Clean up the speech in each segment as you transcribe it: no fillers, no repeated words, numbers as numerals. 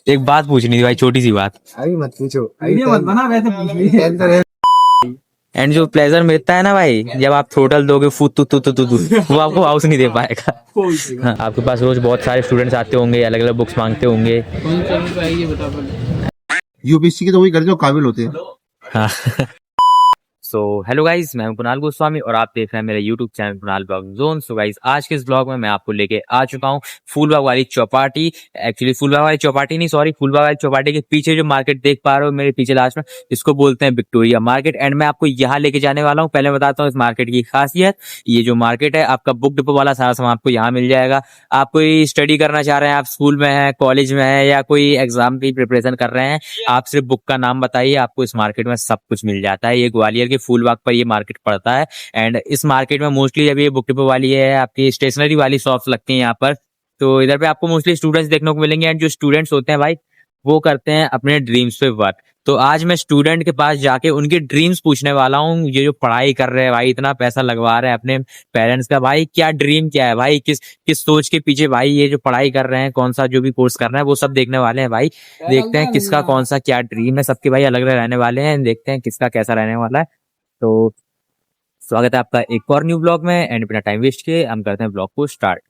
एक बात पूछनी थी भाई, छोटी सी बात। अभी मत पूछो, वीडियो मत बना, वैसे पूछ ली। एंड जो प्लेजर मिलता है ना भाई, जब आप थ्रोटल दोगे फू तू तू तू तू तू, वो आपको हाउस नहीं दे पाएगा। हाँ, आपके पास रोज बहुत सारे स्टूडेंट्स आते होंगे, अलग अलग बुक्स मांगते होंगे। यूपीएससी के तो वही करते जो काबिल होते हैं। हाँ। सो हेलो गाइज, मैं हूं कुणाल गोस्वामी और आप देख रहे हैं मेरे YouTube channel Kunal blog zone. So guys, आज के इस ब्लॉग में मैं आपको लेके आ चुका हूं फूलबाग वाली चौपाटी। एक्चुअली फूलबाग वाली चौपाटी नहीं, सॉरी, फूलबाग वाली चौपाटी के पीछे जो मार्केट देख पा रहे हो मेरे पीछे लास्ट में, इसको बोलते हैं विक्टोरिया मार्केट। एंड मैं आपको यहाँ लेके जाने वाला हूँ। पहले बताता हूँ इस मार्केट की खासियत। ये जो मार्केट है, आपका बुक डिपो वाला सारा सामान आपको यहाँ मिल जाएगा। आप कोई स्टडी करना चाह रहे हैं, आप स्कूल में है, कॉलेज में है, या कोई एग्जाम की प्रिपरेशन कर रहे हैं, आप सिर्फ बुक का नाम बताइए, आपको इस मार्केट में सब कुछ मिल जाता है। ये ग्वालियर के फूलबाग पर ये मार्केट पड़ता है। एंड इस मार्केट में मोस्टली जब ये बुक डिपो वाली है, आपकी स्टेशनरी वाली शॉप्स लगती हैं यहाँ पर, तो इधर पे आपको मोस्टली स्टूडेंट्स देखने को मिलेंगे। एंड जो स्टूडेंट्स होते हैं भाई, वो करते हैं अपने ड्रीम्स पे वर्क। तो आज मैं स्टूडेंट के पास जाके उनके ड्रीम्स पूछने वाला हूँ। ये जो पढ़ाई कर रहे हैं भाई, इतना पैसा लगवा रहे हैं अपने पेरेंट्स का, भाई क्या ड्रीम क्या है भाई, किस किस सोच के पीछे भाई ये जो पढ़ाई कर रहे हैं, कौन सा जो भी कोर्स कर रहे हैं, वो सब देखने वाले हैं भाई। देखते हैं किसका कौन सा क्या ड्रीम है। सबके भाई अलग अलग रहने वाले हैं, देखते हैं किसका कैसा रहने वाला है। तो स्वागत है आपका एक और न्यू ब्लॉग में। एंड बिना टाइम वेस्ट किए हम करते हैं ब्लॉग को स्टार्ट।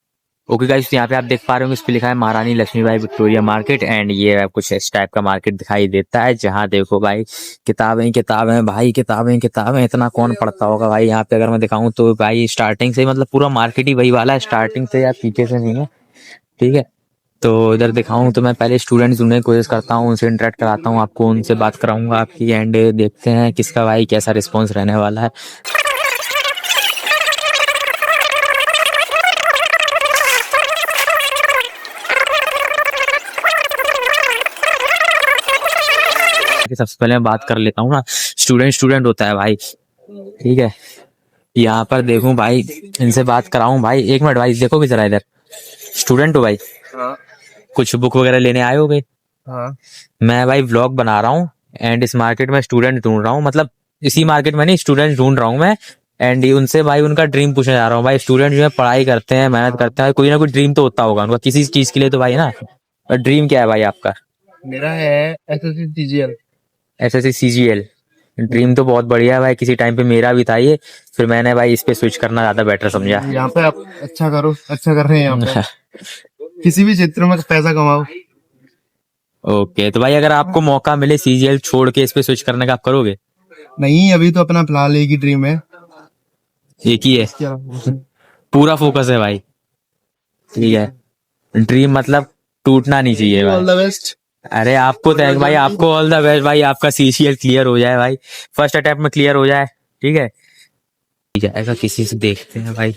ओके गाइस, यहाँ पे आप देख पा रहे होंगे, इस पे लिखा है महारानी लक्ष्मीबाई विक्टोरिया मार्केट। एंड ये कुछ इस टाइप का मार्केट दिखाई देता है, जहाँ देखो भाई किताबें किताबें भाई, किताबें किताबें, इतना कौन पढ़ता होगा भाई। यहाँ पे अगर मैं दिखाऊं तो भाई स्टार्टिंग से मतलब पूरा मार्केट ही वही वाला है, स्टार्टिंग से या पीछे से नहीं है, ठीक है। तो इधर दिखाऊं तो मैं पहले स्टूडेंट ढूंढने की कोशिश करता हूँ, उनसे इंटरेक्ट कराता हूँ, आपको उनसे बात कराऊंगा आपकी। एंड देखते हैं किसका भाई कैसा रिस्पॉन्स रहने वाला है। सबसे पहले मैं बात कर लेता हूँ ना, स्टूडेंट स्टूडेंट होता है भाई, ठीक है। यहाँ पर देखूं भाई, इनसे बात कराऊं भाई। एक मिनट भाई, देखो भी जरा इधर, स्टूडेंट हो भाई? हाँ कुछ बुक वगैरह लेने आए हो भाई? हाँ। मैं भाई व्लॉग बना रहा हूँ एंड इस मार्केट में स्टूडेंट ढूंढ रहा हूँ, मतलब इसी मार्केट में नहीं, स्टूडेंट ढूंढ रहा हूँ मैं। एंड उनसे भाई उनका ड्रीम पूछने जा रहा हूँ भाई। स्टूडेंट जो है पढ़ाई करते हैं, मेहनत करते हैं, कोई ना कोई ड्रीम तो होता होगा उनका किसी चीज के लिए तो भाई ना। ड्रीम क्या है भाई आपका? मेरा है SSC CGL. SSC CGL, dream तो बहुत बढ़िया है भाई। किसी टाइम पे मेरा भी था ये, फिर मैंने भाई इस पे स्विच करना ज्यादा बेटर समझा। यहाँ पे आप अच्छा करो, अच्छा कर रहे हैं यहाँ पे। किसी भी क्षेत्र में पैसा कमाओ। ओके, तो भाई अगर आपको मौका मिले सीजीएल छोड़ के इस पे स्विच करने का, आप करोगे? नहीं, अभी तो अपना फिलहाल एक ही ड्रीम है। एक ही है, क्या? पूरा फोकस है भाई, ठीक है। ड्रीम मतलब टूटना नहीं चाहिए ऑल भाई। The best. अरे आपको तो भाई, आपको ऑल द बेस्ट भाई। आपका सीजीएल क्लियर हो जाए भाई, फर्स्ट अटेम्प्ट में क्लियर हो जाए, ठीक है। ठीक है, ऐसा किसी से देखते हैं भाई।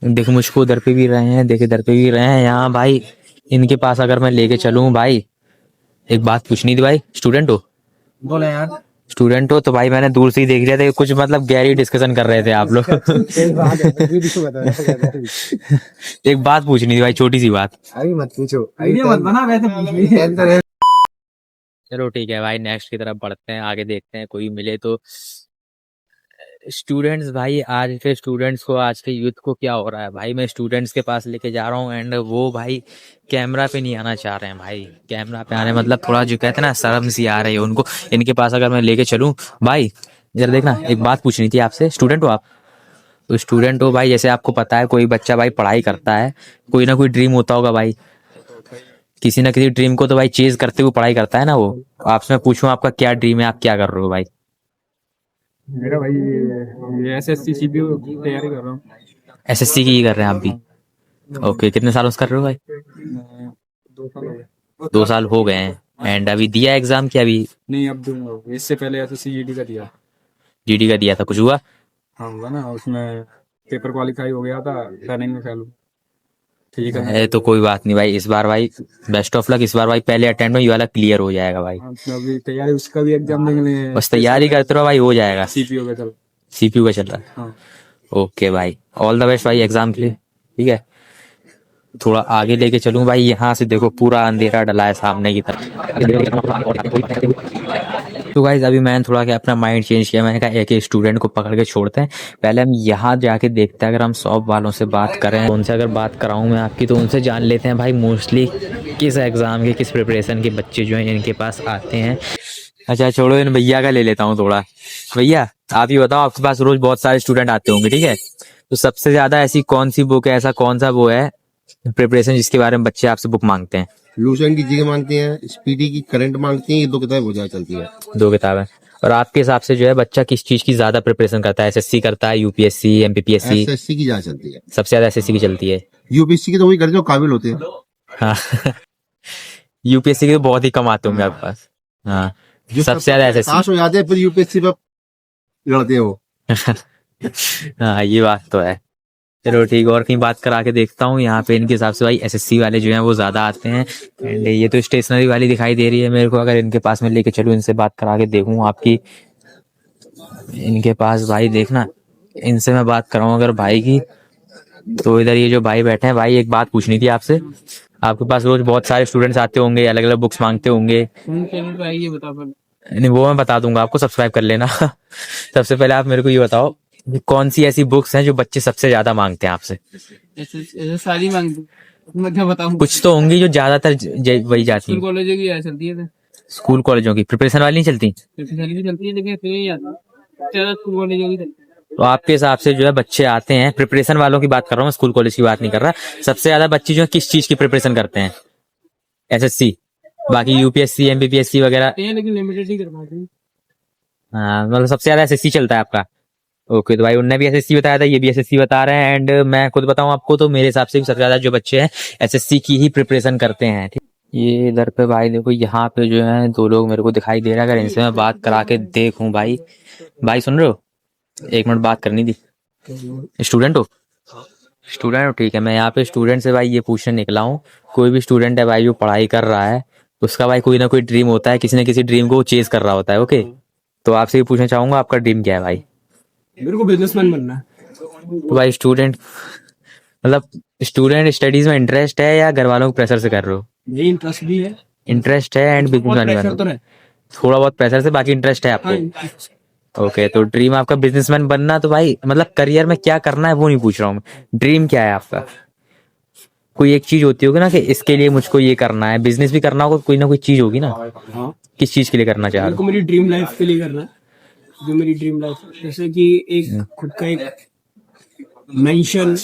देखो मुझको उधर पे भी रहे हैं, देखे इधर पे भी रहे हैं यहाँ भाई। इनके पास अगर मैं लेके चलूं भाई, एक बात पूछनी थी भाई। स्टूडेंट हो? बोले यार। स्टूडेंट हो तो भाई मैंने दूर से ही देख लिया था, कुछ मतलब गहरी डिस्कशन कर रहे थे आप लोग। एक बात पूछनी थी भाई, छोटी सी बात। अभी मत पूछो, वीडियो मत बना, वैसे पूछ ली। चलो ठीक है भाई, नेक्स्ट की तरफ बढ़ते हैं, आगे देखते हैं कोई मिले तो। स्टूडेंट्स भाई, आज के स्टूडेंट्स को, आज के यूथ को क्या हो रहा है भाई, मैं स्टूडेंट्स के पास लेके जा रहा हूँ एंड वो भाई कैमरा पे नहीं आना चाह रहे हैं भाई। कैमरा पे आने मतलब थोड़ा जो कहते हैं ना, शर्म सी आ रही है उनको। इनके पास अगर मैं लेके चलूं भाई, जरा देखना, एक बात पूछनी थी आपसे। स्टूडेंट हो आप? तो स्टूडेंट हो भाई, जैसे आपको पता है कोई बच्चा भाई पढ़ाई करता है, कोई ना कोई ड्रीम होता होगा भाई, किसी ना किसी ड्रीम को तो भाई चेज करते हुए पढ़ाई करता है ना वो। आपसे मैं पूछूं आपका क्या ड्रीम है, आप क्या कर रहे हो भाई? मेरा भाई ये एसएससी सीपीयू की तैयारी कर रहा हूँ। एसएससी की कर रहे हैं आप भी? ओके, कितने सालों से कर रहे हो भाई? 2 साल हो गए। 2 साल हो गए हैं। एंड अभी दिया एग्जाम क्या अभी? नहीं, अब दूंगा। इससे पहले एसएससी जीडी का दिया। जीडी का दिया था, कुछ हुआ? हाँ हुआ ना, उसमें पेपर क्वालिफाई हो गया था, रनिंग में फेल। ठीक है। है तो कोई बात नहीं भाई, इस बार भाई बेस्ट ऑफ लक। इस बार भाई पहले अटेम्प्ट में ये वाला क्लियर हो जाएगा भाई। हाँ, तो अभी तैयारी, उसका भी एग्जाम देंगे। बस तैयारी करते रहो भाई, हो जाएगा। सीपीयू का चल। सीपीयू का चल रहा है? हाँ। ओके भाई, ऑल द बेस्ट भाई एग्जाम के लिए, ठीक है। थोड़ा आगे लेके चलूं भाई, यहाँ से देखो पूरा अंधेरा डला है सामने की तरफ। तो गाइज अभी मैंने थोड़ा क्या अपना माइंड चेंज किया, मैंने कहा एक स्टूडेंट को पकड़ के छोड़ते हैं, पहले हम यहाँ जाके देखते हैं, अगर हम शॉप वालों से बात करें, उनसे अगर बात कराऊँ मैं आपकी, तो उनसे जान लेते हैं भाई मोस्टली किस एग्ज़ाम के किस प्रिपरेशन के बच्चे जो हैं इनके पास आते हैं। अच्छा छोड़ो, इन भैया का ले लेता हूँ थोड़ा। भैया आप ही बताओ, आपके पास रोज बहुत सारे स्टूडेंट आते होंगे, ठीक है, तो सबसे ज्यादा ऐसी कौन सी बुक है, ऐसा कौन सा वो है प्रिपरेशन जिसके बारे में बच्चे आपसे बुक मांगते हैं? लूसेंट की चीजें मांगती हैं, स्पीडी की करंट मांगती हैं, ये 2 किताबें बहुत ज्यादा चलती है। 2 किताबें। और आपके हिसाब से जो है बच्चा किस चीज की ज्यादा प्रिपरेशन करता है, एसएससी करता है, यूपीएससी, एमपीपीएससी? एसएससी की ज्यादा चलती है। सबसे ज्यादा एसएससी की चलती है। यूपीएससी की तो वही करते जो काबिल होते हैं। हाँ यूपीएससी के तो बहुत ही कम आते होंगे आपके पास। हाँ जो सबसे ज्यादा एसएससी। पास हो जाते हैं फिर यूपीएससी पर लड़ते हैं वो। हाँ ये बात तो है। चलो ठीक है, और कहीं बात करा के देखता हूँ। यहाँ पे इनके हिसाब से भाई एसएससी वाले जो हैं वो ज्यादा आते हैं। एंड ये तो स्टेशनरी वाली दिखाई दे रही है मेरे को, अगर इनके पास में लेके चलूँ, इनसे बात करा के देखूँ आपकी। इनके पास भाई देखना, इनसे मैं बात कराऊँ अगर भाई की, तो इधर ये जो भाई बैठे हैं, भाई एक बात पूछनी थी आपसे। आपके पास रोज बहुत सारे स्टूडेंट्स आते होंगे, अलग अलग बुक्स मांगते होंगे। नहीं वो मैं बता दूंगा आपको, सब्सक्राइब कर लेना। सबसे पहले आप मेरे को ये बताओ, कौन सी ऐसी बुक्स हैं जो बच्चे सबसे ज्यादा मांगते हैं आपसे? ऐसे सारी मांगती, मैं क्या बताऊं। कुछ तो होंगी जो ज्यादातर वही जाती स्कूल हैं। कॉलेजों की यार चलती है, स्कूल कॉलेजों की प्रिपरेशन वाली नहीं चलती? स्पेशली भी चलती है, लेकिन फिर नहीं आता ज्यादा स्कूल कॉलेजों की चलती है। तो आपके हिसाब से जो है बच्चे आते हैं, प्रिपरेशन वालों की बात कर रहा हूँ, स्कूल कॉलेज की बात नहीं कर रहा, सबसे ज्यादा बच्चे जो है किस चीज की प्रिपरेशन करते हैं? एसएससी, बाकी यूपीएससी, एमपीपीएससी वगैरह? करते हैं, लेकिन लिमिटेड ही कर पाते हैं। हाँ मतलब सबसे ज्यादा एसएससी चलता है आपका। ओके, तो भाई उनने भी एसएससी बताया था, ये भी एसएससी बता रहे हैं। एंड मैं खुद बताऊं आपको, तो मेरे हिसाब से भी सबसे ज्यादा जो बच्चे हैं एसएससी की ही प्रिपरेशन करते हैं। ठीक, ये इधर पे भाई देखो, यहाँ पे जो है 2 लोग मेरे को दिखाई दे रहा है, अगर इनसे मैं बात करा के देखूं। भाई भाई सुन रहे हो, 1 मिनट बात करनी थी। स्टूडेंट हो? स्टूडेंट हो, ठीक है। मैं यहाँ पे स्टूडेंट से भाई ये पूछने निकला हूँ, कोई भी स्टूडेंट है भाई जो पढ़ाई कर रहा है, उसका भाई कोई ना कोई ड्रीम होता है, किसी ना किसी ड्रीम को वो चेज कर रहा होता है। ओके, तो आपसे ये पूछना चाहूंगा, आपका ड्रीम क्या है भाई? मेरे को बिजनेसमैन बनना है। तो भाई स्टूडेंट, मतलब स्टूडेंट स्टडीज में इंटरेस्ट है या घर वालों को प्रेशर से कर रहे हो? ये इंटरेस्ट भी है, इंटरेस्ट है एंड बिजनेसमैन प्रेशर बनो। तो है। थोड़ा बहुत प्रेशर से, बाकी इंटरेस्ट है हाँ, आपको? ओके, तो ड्रीम आपका बिजनेसमैन बनना। तो भाई मतलब करियर में क्या करना है वो नहीं पूछ रहा हूँ मैं, ड्रीम क्या है आपका? कोई एक चीज होती होगी ना कि इसके लिए मुझको ये करना है, बिजनेस भी करना होगा, कोई ना कोई चीज होगी ना। हाँ। किस चीज के लिए करना चाह मेरे रहे को हो? मेरी ड्रीम लाइफ के लिए करना है, जो मेरी ड्रीम लाइफ, जैसे कि एक खुद का एक मेंशन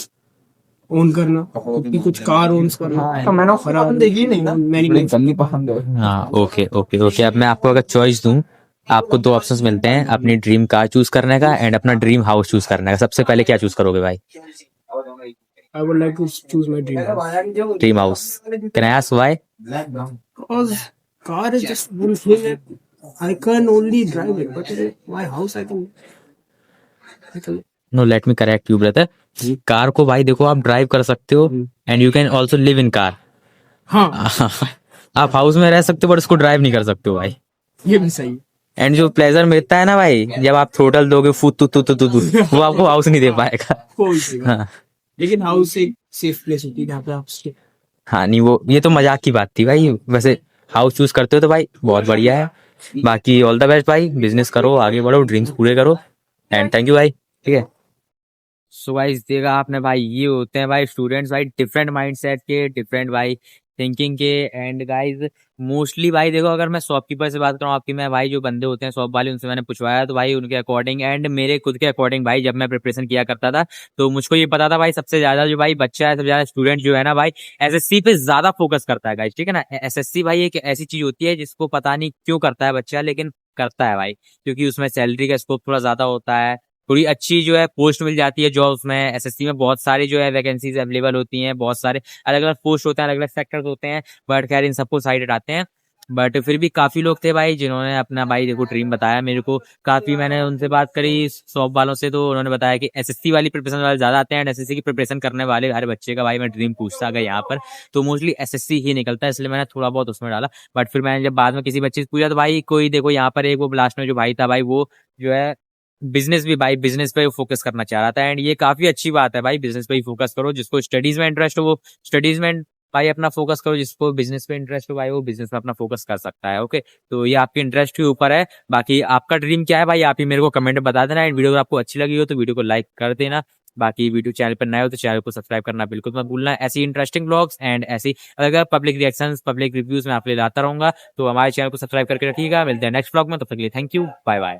ओन करना, खुद की कुछ कार ओन करना। तो मैंने पसंद देखी नहीं ना, मैंने जल्दी पसंद है। हाँ ओके ओके ओके। अब मैं आपको अगर चॉइस दूं, आपको 2 ऑप्शंस मिलते हैं, अपनी ड्रीम कार चूज करने का एंड अपना ड्रीम हाउस चूज करने का। सबसे पहले क्या चूज करोगे भाई? I would like to choose my dream house. Dream house. Can I ask why? Because car is just one thing that I can only drive it, but my house I can. No let me correct you brother, car को भाई देखो आप drive कर सकते हो and you can also live in car. हाँ, आप house में रह सकते हो बट उसको ड्राइव नहीं कर सकते हो भाई। ये भी सही है। एंड जो प्लेजर मिलता है ना भाई, जब आप थ्रोटल दोगे फुट तू तू तू तू तू, वो आपको हाउस नहीं दे पाएगा। कोई सही बात। हाँ लेकिन हाउस एक सेफ प्लेस होती है जहाँ पे आप stay। हाँ, नहीं वो ये तो मजाक की बात थी भाई। वैसे हाउस चूज करते हो तो भाई बहुत बढ़िया है। बाकी ऑल द बेस्ट भाई, बिजनेस करो, आगे बढ़ो, ड्रीम्स पूरे करो एंड थैंक यू भाई। ठीक है, सो गाइस देखा आपने भाई, ये होते हैं भाई स्टूडेंट्स भाई, डिफरेंट माइंडसेट के, डिफरेंट भाई थिंकिंग के। एंड गाइस मोस्टली भाई देखो, अगर मैं शॉपकीपर से बात करूँ आपकी, मैं भाई जो बंदे होते हैं शॉप वाले, उनसे मैंने पूछवाया तो भाई उनके अकॉर्डिंग एंड मेरे खुद के अकॉर्डिंग भाई, जब मैं प्रिपरेशन किया करता था तो मुझको ये पता था भाई, सबसे ज्यादा जो भाई बच्चा है, सबसे ज्यादा स्टूडेंट जो है ना भाई, एसएससी पे ज्यादा फोकस करता है गाइस। ठीक है ना, एसएससी भाई एक ऐसी चीज होती है जिसको पता नहीं क्यों करता है बच्चा, लेकिन करता है भाई, क्योंकि उसमें सैलरी का स्कोप थोड़ा ज्यादा होता है, थोड़ी अच्छी जो है पोस्ट मिल जाती है जॉब्स में। एसएससी में बहुत सारी जो है वैकेंसीज अवेलेबल होती हैं, बहुत सारे अलग अलग पोस्ट होते हैं, अलग अलग सेक्टर्स होते हैं, बट खैर इन सबको साइड हटाते हैं। बट फिर भी काफी लोग थे भाई जिन्होंने अपना भाई देखो ड्रीम बताया मेरे को। काफी मैंने उनसे बात करी शॉप वालों से, तो उन्होंने बताया कि एसएससी वाली प्रिपरेशन वाले ज्यादा आते हैं एंड एसएससी की प्रिपरेशन करने वाले हर बच्चे का भाई मैं ड्रीम पूछता गया यहाँ पर, तो मोस्टली एसएससी ही निकलता है, इसलिए मैंने थोड़ा बहुत उसमें डाला। बट फिर मैंने जब बाद में किसी बच्चे से पूछा तो भाई कोई देखो यहाँ पर एक वो लास्ट में जो भाई था भाई, वो जो है बिजनेस भी भाई बिजनेस पे फोकस करना चाह रहा था। एंड ये काफी अच्छी बात है भाई, बिजनेस पे ही फोकस करो, जिसको स्टडीज में इंटरेस्ट हो वो स्टडीज में भाई अपना फोकस करो, जिसको बिजनेस पे इंटरेस्ट हो भाई वो बिजनेस में अपना फोकस कर सकता है। ओके, तो ये आपके इंटरेस्ट के ऊपर है। बाकी आपका ड्रीम क्या है भाई, आप ही मेरे को कमेंट में बता देना। एंड वीडियो अगर आपको अच्छी लगी हो तो वीडियो को लाइक कर देना। बाकी वीडियो चैनल पर नए हो तो चैनल को सब्सक्राइब करना बिल्कुल मत भूलना। ऐसी इंटरेस्टिंग ब्लॉग्स एंड ऐसी अगर पब्लिक रिएक्शंस, पब्लिक रिव्यूज में आपके लिए लाता रहूंगा, तो हमारे चैनल को सब्सक्राइब करके रखिएगा। मिलते हैं नेक्स्ट ब्लॉग में, तब तक के लिए थैंक यू, बाय बाय।